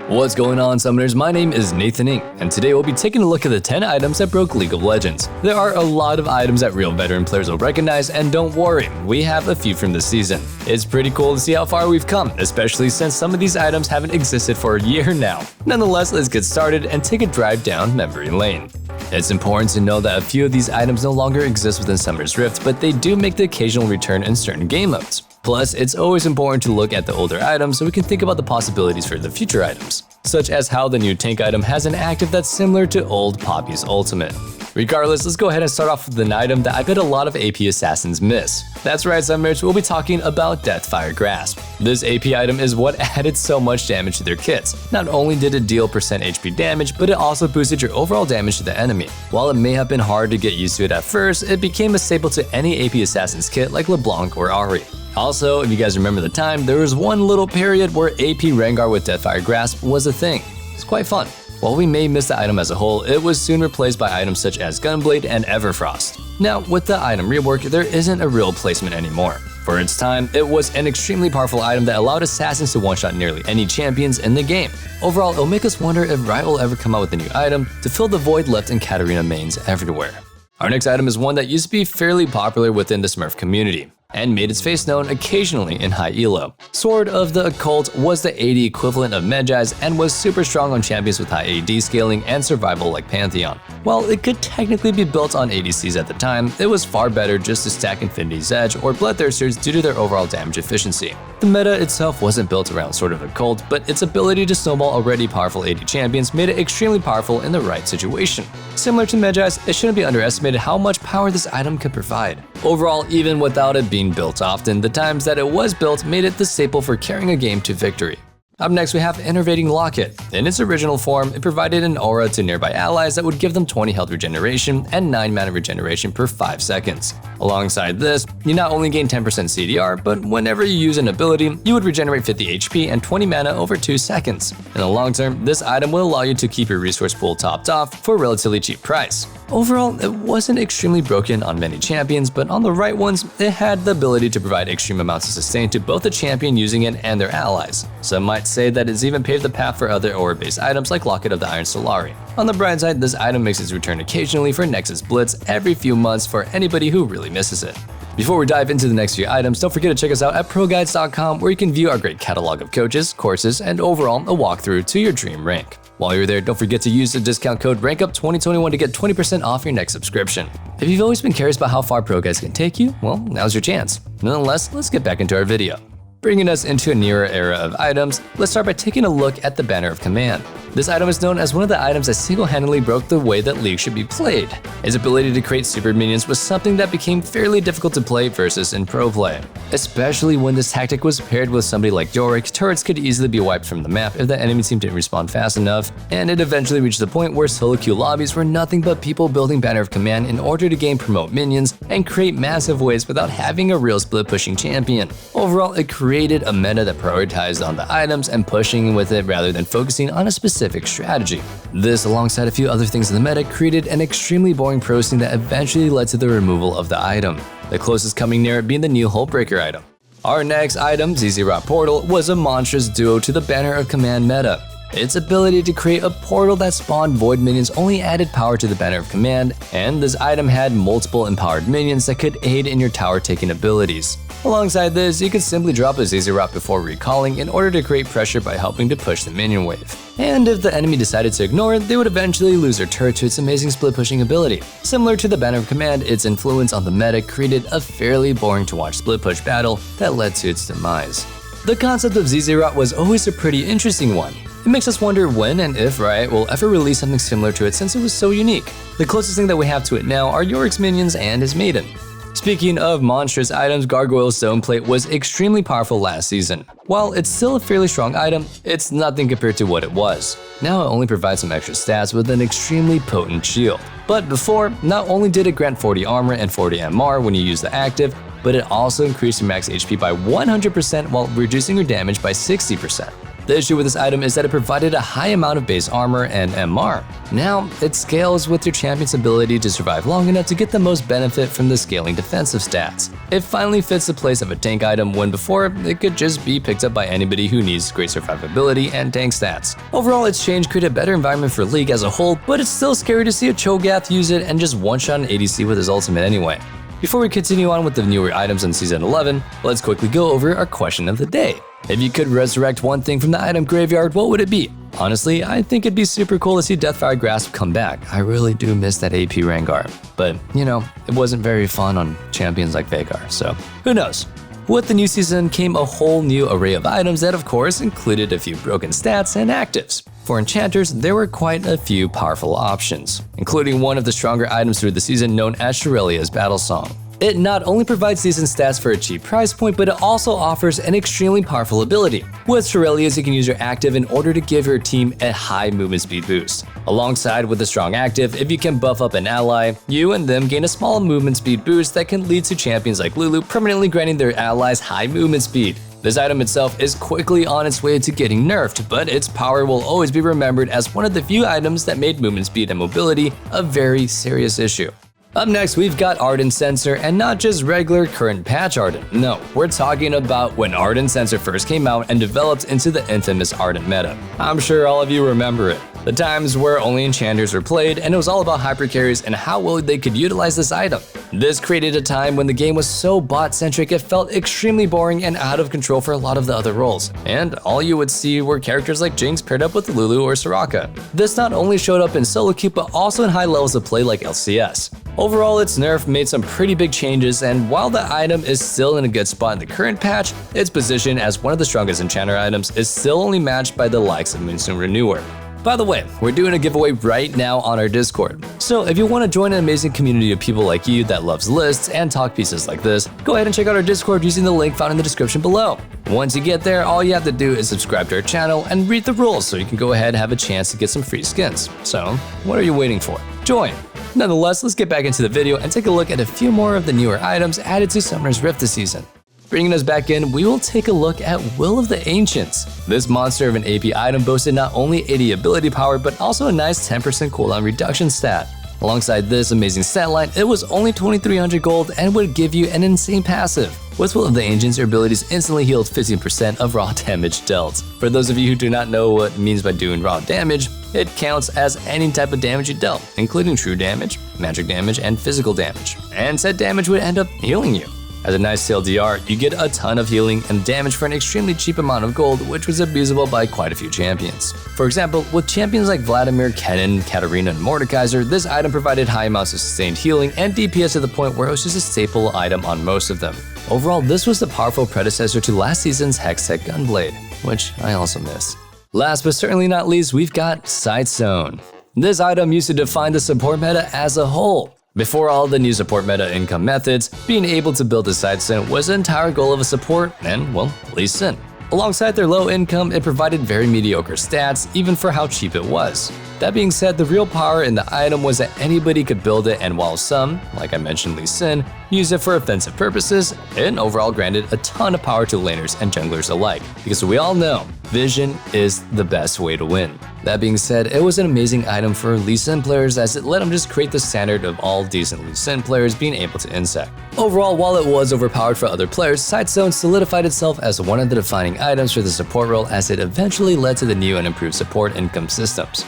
What's going on, Summoners? My name is Nathan Ing, and today we'll be taking a look at the 10 items that broke League of Legends. There are a lot of items that real veteran players will recognize, and don't worry, we have a few from this season. It's pretty cool to see how far we've come, especially since some of these items haven't existed for a year now. Nonetheless, let's get started and take a drive down memory lane. It's important to know that a few of these items no longer exist within Summoner's Rift, but they do make the occasional return in certain game modes. Plus, it's always important to look at the older items so we can think about the possibilities for the future items, such as how the new tank item has an active that's similar to old Poppy's ultimate. Regardless, let's go ahead and start off with an item that I bet a lot of AP assassins miss. That's right, Summoners, we'll be talking about Deathfire Grasp. This AP item is what added so much damage to their kits. Not only did it deal % HP damage, but it also boosted your overall damage to the enemy. While it may have been hard to get used to it at first, it became a staple to any AP assassin's kit like LeBlanc or Ahri. Also, if you guys remember the time, there was one little period where AP Rengar with Deathfire Grasp was a thing. It's quite fun. While we may miss the item as a whole, it was soon replaced by items such as Gunblade and Everfrost. Now, with the item rework, there isn't a real placement anymore. For its time, it was an extremely powerful item that allowed assassins to one-shot nearly any champions in the game. Overall, it'll make us wonder if Riot will ever come out with a new item to fill the void left in Katarina mains everywhere. Our next item is one that used to be fairly popular within the Smurf community, and made its face known occasionally in high elo. Sword of the Occult was the AD equivalent of Medjai's and was super strong on champions with high AD scaling and survival like Pantheon. While it could technically be built on ADCs at the time, it was far better just to stack Infinity's Edge or Bloodthirsters due to their overall damage efficiency. The meta itself wasn't built around Sword of the Occult, but its ability to snowball already powerful AD champions made it extremely powerful in the right situation. Similar to Medjai's, it shouldn't be underestimated how much power this item could provide. Overall, even without it being built often, the times that it was built made it the staple for carrying a game to victory. Up next, we have INNERVATING LOCKET. In its original form, it provided an aura to nearby allies that would give them 20 health regeneration and 9 mana regeneration per 5 seconds. Alongside this, you not only gain 10% CDR, but whenever you use an ability, you would regenerate 50 HP and 20 mana over 2 seconds. In the long term, this item will allow you to keep your resource pool topped off for a relatively cheap price. Overall, it wasn't extremely broken on many champions, but on the right ones, it had the ability to provide extreme amounts of sustain to both the champion using it and their allies. Some might say that it's even paved the path for other aura-based items like Locket of the Iron Solari. On the bright side, this item makes its return occasionally for Nexus Blitz every few months for anybody who really misses it. Before we dive into the next few items, don't forget to check us out at ProGuides.com, where you can view our great catalog of coaches, courses, and overall a walkthrough to your dream rank. While you're there, don't forget to use the discount code RANKUP2021 to get 20% off your next subscription. If you've always been curious about how far ProGuides can take you, well, now's your chance. Nonetheless, let's get back into our video. Bringing us into a newer era of items, let's start by taking a look at the Banner of Command. This item is known as one of the items that single-handedly broke the way that League should be played. Its ability to create super minions was something that became fairly difficult to play versus in pro play. Especially when this tactic was paired with somebody like Yorick, turrets could easily be wiped from the map if the enemy team didn't respond fast enough, and it eventually reached the point where solo queue lobbies were nothing but people building Banner of Command in order to gain promote minions and create massive waves without having a real split-pushing champion. Overall, it created a meta that prioritized on the items and pushing with it rather than focusing on a specific strategy. This, alongside a few other things in the meta, created an extremely boring pro scene that eventually led to the removal of the item, the closest coming near it being the new Hullbreaker item. Our next item, ZZ Rot Portal, was a monstrous duo to the Banner of Command meta. Its ability to create a portal that spawned void minions only added power to the Banner of Command, and this item had multiple empowered minions that could aid in your tower taking abilities. Alongside this, you could simply drop a ZZ Rot before recalling in order to create pressure by helping to push the minion wave. And if the enemy decided to ignore it, they would eventually lose their turret to its amazing split pushing ability. Similar to the Banner of Command, its influence on the meta created a fairly boring to watch split push battle that led to its demise. The concept of ZZ Rot was always a pretty interesting one. It makes us wonder when and if Riot will ever release something similar to it since it was so unique. The closest thing that we have to it now are Yorick's minions and his maiden. Speaking of monstrous items, Gargoyle's Stoneplate was extremely powerful last season. While it's still a fairly strong item, it's nothing compared to what it was. Now it only provides some extra stats with an extremely potent shield. But before, not only did it grant 40 armor and 40 MR when you use the active, but it also increased your max HP by 100% while reducing your damage by 60%. The issue with this item is that it provided a high amount of base armor and MR. Now, it scales with your champion's ability to survive long enough to get the most benefit from the scaling defensive stats. It finally fits the place of a tank item when before it could just be picked up by anybody who needs great survivability and tank stats. Overall, its change created a better environment for League as a whole, but it's still scary to see a Cho'Gath use it and just one-shot an ADC with his ultimate anyway. Before we continue on with the newer items in Season 11, let's quickly go over our question of the day. If you could resurrect one thing from the item graveyard, what would it be? Honestly, I think it'd be super cool to see Deathfire Grasp come back. I really do miss that AP Rengar. But, you know, it wasn't very fun on champions like Veigar, so who knows? With the new season came a whole new array of items that of course included a few broken stats and actives. For enchanters, there were quite a few powerful options, including one of the stronger items through the season known as Shurelia's Battle Song. It not only provides decent stats for a cheap price point, but it also offers an extremely powerful ability. With Shurelia's, you can use your active in order to give your team a high movement speed boost. Alongside with the strong active, if you can buff up an ally, you and them gain a small movement speed boost that can lead to champions like Lulu permanently granting their allies high movement speed. This item itself is quickly on its way to getting nerfed, but its power will always be remembered as one of the few items that made movement speed and mobility a very serious issue. Up next, we've got Ardent Censor, and not just regular current patch Ardent. No, we're talking about when Ardent Censor first came out and developed into the infamous Ardent meta. I'm sure all of you remember it. The times where only enchanters were played, and it was all about hyper carries and how well they could utilize this item. This created a time when the game was so bot-centric it felt extremely boring and out of control for a lot of the other roles, and all you would see were characters like Jinx paired up with Lulu or Soraka. This not only showed up in solo queue but also in high levels of play like LCS. Overall, its nerf made some pretty big changes, and while the item is still in a good spot in the current patch, its position as one of the strongest enchanter items is still only matched by the likes of Moonstone Renewer. By the way, we're doing a giveaway right now on our Discord. So if you want to join an amazing community of people like you that loves lists and talk pieces like this, go ahead and check out our Discord using the link found in the description below. Once you get there, all you have to do is subscribe to our channel and read the rules so you can go ahead and have a chance to get some free skins. So, what are you waiting for? Join! Nonetheless, let's get back into the video and take a look at a few more of the newer items added to Summoner's Rift this season. Bringing us back in, we will take a look at Will of the Ancients. This monster of an AP item boasted not only 80 ability power, but also a nice 10% cooldown reduction stat. Alongside this amazing stat line, it was only 2300 gold and would give you an insane passive. With Will of the Ancients, your abilities instantly healed 15% of raw damage dealt. For those of you who do not know what it means by doing raw damage, it counts as any type of damage you dealt, including true damage, magic damage, and physical damage. And said damage would end up healing you. As a nice TLDR, you get a ton of healing and damage for an extremely cheap amount of gold, which was abusable by quite a few champions. For example, with champions like Vladimir, Kennen, Katarina, and Mordekaiser, this item provided high amounts of sustained healing and DPS to the point where it was just a staple item on most of them. Overall, this was the powerful predecessor to last season's Hextech Gunblade, which I also miss. Last but certainly not least, we've got SIGHTSTONE. This item used to define the support meta as a whole. Before all the new support meta income methods, being able to build a SIGHTSTONE was the entire goal of a support and, well, Lee Sin. Alongside their low income, it provided very mediocre stats, even for how cheap it was. That being said, the real power in the item was that anybody could build it, and while some, like I mentioned Lee Sin, used it for offensive purposes, it overall granted a ton of power to laners and junglers alike, because we all know, vision is the best way to win. That being said, it was an amazing item for Lee Sin players as it let them just create the standard of all decent Lee Sin players being able to insect. Overall, while it was overpowered for other players, SIGHTSTONE solidified itself as one of the defining items for the support role as it eventually led to the new and improved support income systems.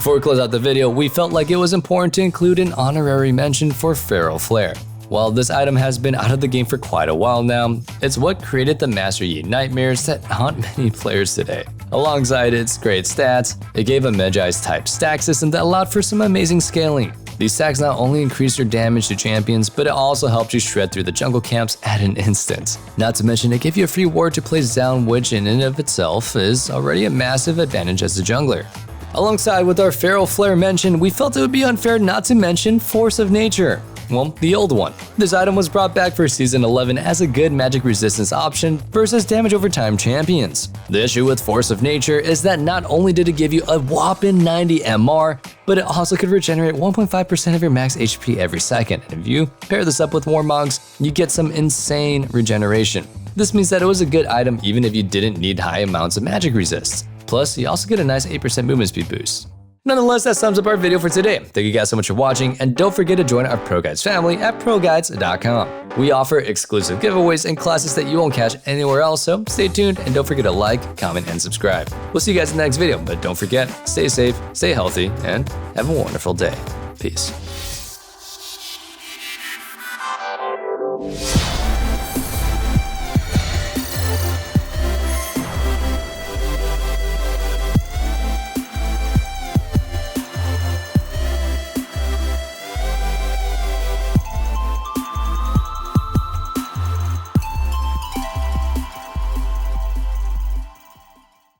Before we close out the video, we felt like it was important to include an honorary mention for Feral Flare. While this item has been out of the game for quite a while now, it's what created the Master Yi nightmares that haunt many players today. Alongside its great stats, it gave a Medjai's type stack system that allowed for some amazing scaling. These stacks not only increased your damage to champions, but it also helped you shred through the jungle camps at an instant. Not to mention, it gave you a free ward to place down, which in and of itself is already a massive advantage as a jungler. Alongside with our Feral Flare mention, we felt it would be unfair not to mention Force of Nature. Well, the old one. This item was brought back for Season 11 as a good magic resistance option versus damage over time champions. The issue with Force of Nature is that not only did it give you a whopping 90 MR, but it also could regenerate 1.5% of your max HP every second. And if you pair this up with Warmogs, you get some insane regeneration. This means that it was a good item even if you didn't need high amounts of magic resists. Plus, you also get a nice 8% movement speed boost. Nonetheless, that sums up our video for today. Thank you guys so much for watching, and don't forget to join our ProGuides family at ProGuides.com. We offer exclusive giveaways and classes that you won't catch anywhere else, so stay tuned and don't forget to like, comment, and subscribe. We'll see you guys in the next video, but don't forget, stay safe, stay healthy, and have a wonderful day. Peace.